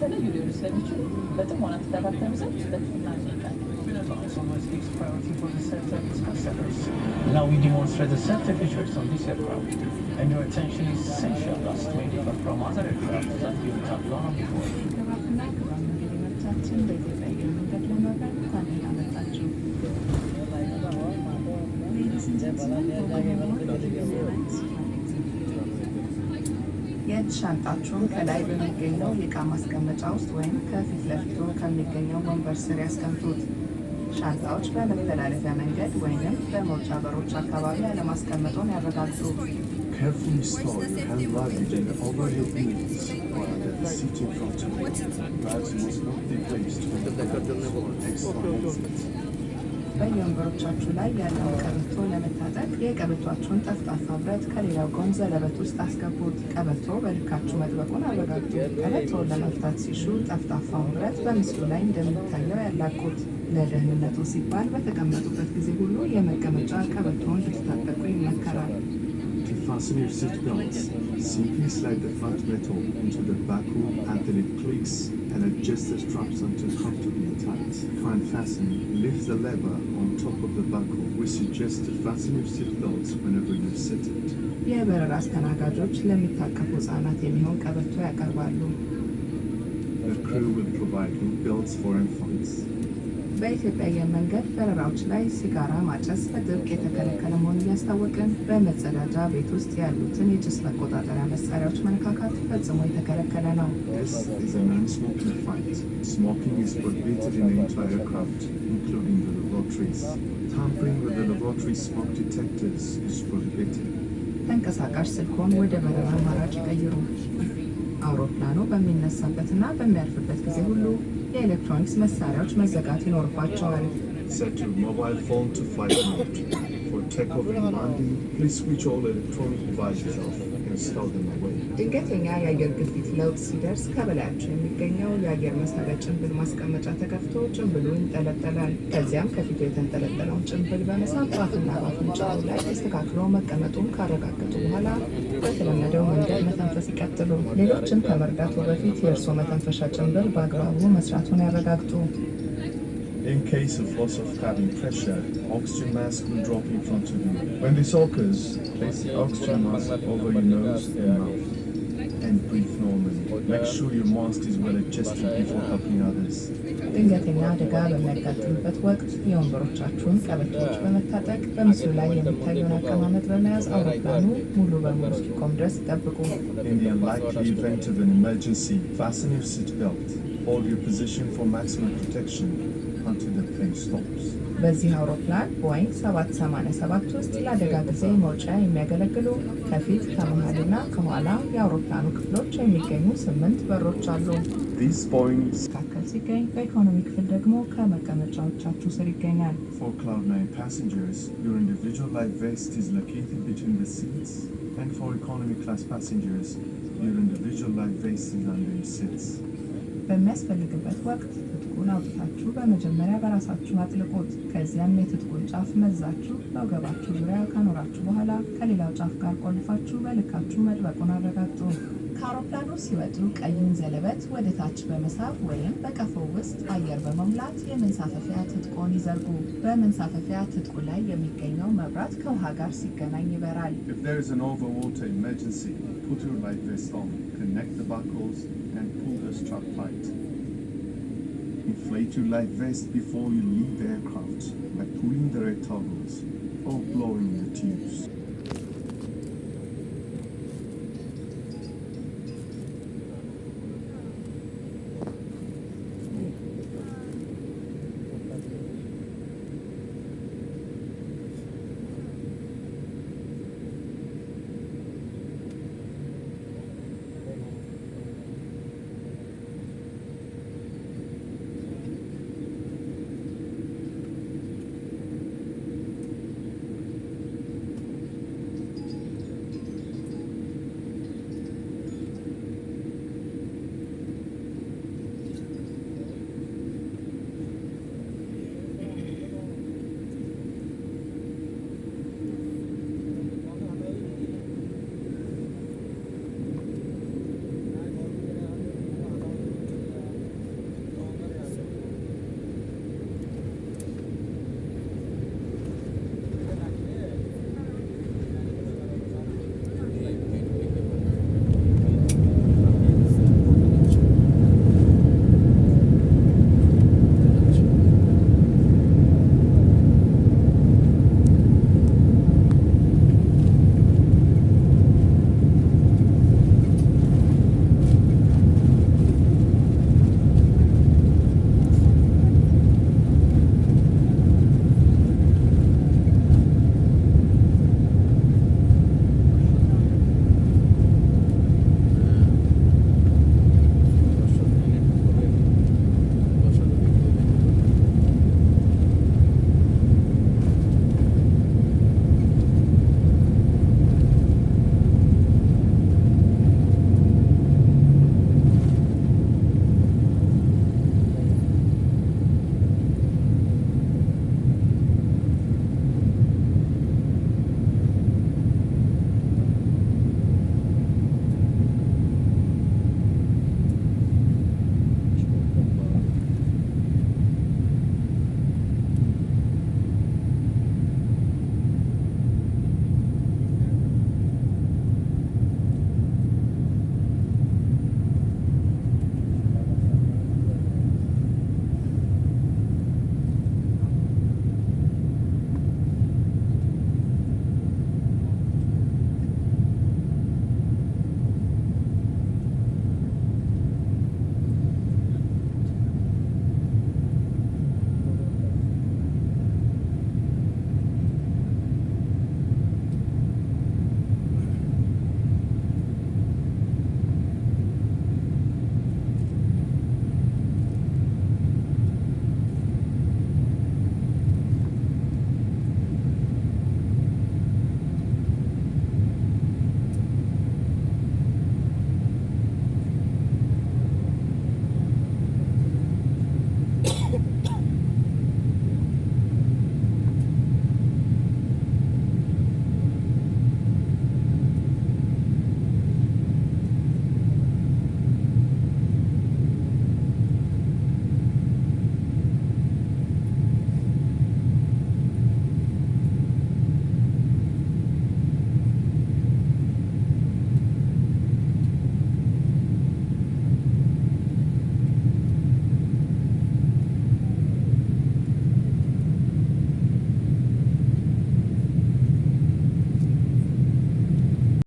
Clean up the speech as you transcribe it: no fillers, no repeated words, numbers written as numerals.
በተለይ ሊሆኑ ስለሚችሉ በጥሞና ተከታተሉ ዘንድ በትህትና እንጠይቃለን። Always gives priority for the set of its customers. Now we demonstrate the safety features on this aircraft, and your attention is essential as it may differ from other aircraft that you have flown before. ክቡራትና ክቡራን እንግዶቻችን በኢትዮጵያ አየር መንገድ ለመብረር እንኳን ደህና መጣችሁ። Ladies and gentlemen, welcome aboard the Airlines flight. የእጅ ሻንጣችሁን ከላይ በሚገኘው የዕቃ ማስቀመጫ ውስጥ ወይም ከፊት ለፊቱ ከሚገኘው ወንበር ስር ያስቀምጡት። ሻንጣዎች በመተላለፊያ መንገድ ወይም በመውጫ በሮች አካባቢ አለማስቀመጡን ያረጋግጡ። Carefully store your hand luggage in the overhead bins or under the seat in front of you. Bags must not be placed on the baggage or extra handset. በየወንበሮቻችሁ ላይ ያለውን ቀበቶ ለመታጠቅ የቀበቷችሁን ጠፍጣፋ ብረት ከሌላው ጎን ዘለበት ውስጥ አስገቡት። ቀበቶ በልካችሁ መጥበቁን አረጋግጡ። ቀበቶውን ለመፍታት ሲሹ ጠፍጣፋውን ብረት በምስሉ ላይ እንደሚታየው ያላቁት። ለደህንነቱ ሲባል በተቀመጡበት ጊዜ ሁሉ የመቀመጫ ቀበቶውን እንድትታጠቁ ይመከራል። To fasten your seat belts, simply slide the front metal into the buckle until it clicks and adjust the straps until comfortably tight. For unfastening, lift the lever on top of the buckle. We suggest to fasten your seat belts whenever you're seated. የበረራ አስተናጋጆች ለሚታቀፉ ህጻናት የሚሆን ቀበቶ ያቀርባሉ። The crew will provide new belts for infants. በኢትዮጵያ አየር መንገድ በረራዎች ላይ ሲጋራ ማጨስ በጥብቅ የተከለከለ መሆኑን እያስታወቅን በመጸዳጃ ቤት ውስጥ ያሉትን የጭስ መቆጣጠሪያ መሳሪያዎች መነካካት ፈጽሞ የተከለከለ ነው። This is a non-smoking flight. Smoking is prohibited in the entire aircraft, including the lavatories. Tampering with the lavatory smoke detectors is prohibited. ተንቀሳቃሽ ስልክዎን ወደ በረራ አማራጭ ይቀይሩ። አውሮፕላኑ በሚነሳበትና በሚያርፍበት ጊዜ ሁሉ የኤሌክትሮኒክስ መሳሪያዎች መዘጋት ይኖርባቸዋል። Set your mobile phone to flight mode. For takeoff and landing, please switch all electronic devices off and stow them away. ድንገተኛ የአየር ግፊት ለውጥ ሲደርስ ከበላያቸው የሚገኘው የአየር መሳቢያ ጭንብል ማስቀመጫ ተከፍቶ ጭንብሉ ይንጠለጠላል። ከዚያም ከፊቱ የተንጠለጠለውን ጭንብል በመሳብ በአፍና በአፍንጫው ላይ ተስተካክሎ መቀመጡን ካረጋገጡ በኋላ በተለመደው መንገድ መተንፈስ ይቀጥሉ። ሌሎችን ከመርዳቱ በፊት የእርስዎ መተንፈሻ ጭንብል በአግባቡ መስራቱን ያረጋግጡ። In case of loss of cabin pressure, oxygen mask will drop in front of you. When this occurs, place the oxygen mask over your nose and mouth and breathe normally. Make sure your mask is well adjusted before helping others. ድንገተኛ አደጋ በሚያጋጥምበት ወቅት የወንበሮቻችሁን ቀበቶዎች በመታጠቅ በምስሉ ላይ የሚታየውን አቀማመጥ በመያዝ አውሮፕላኑ ሙሉ በሙሉ እስኪቆም ድረስ ይጠብቁ። In the unlikely event of an emergency, fasten your seat belt. Hold your position for maximum protection until the plane stops. በዚህ አውሮፕላን ቦይንግ 787 ውስጥ ለአደጋ ጊዜ መውጫ የሚያገለግሉ ከፊት ከመሃልና ከኋላ የአውሮፕላኑ ክፍሎች የሚገኙ 8 በሮች አሉ። These Boeings መካከል ሲገኝ በኢኮኖሚ ክፍል ደግሞ ከመቀመጫዎቻችሁ ስር ይገኛል። for Cloud9 passengers, your individual life vest is located between the seats, and for economy class passengers, your individual life vest is under your seats. በሚያስፈልግበት ወቅት ትጥቁን አውጥታችሁ በመጀመሪያ በራሳችሁ አጥልቁት። ከዚያም የትጥቁን ጫፍ መዛችሁ በወገባችሁ ዙሪያ ካኖራችሁ በኋላ ከሌላው ጫፍ ጋር ቆልፋችሁ በልካችሁ መጥበቁን አረጋግጡ። ከአውሮፕላኑ ሲወጡ ቀዩን ዘለበት ወደ ታች በመሳብ ወይም በቀፎው ውስጥ አየር በመሙላት የመንሳፈፊያ ትጥቁን ይዘርጉ። በመንሳፈፊያ ትጥቁ ላይ የሚገኘው መብራት ከውሃ ጋር ሲገናኝ ይበራል። If there is an overwater emergency, put your life vest on, connect the buckles, and pull the strap tight. Inflate your life vest before you leave the aircraft by pulling the red toggles or blowing the tubes.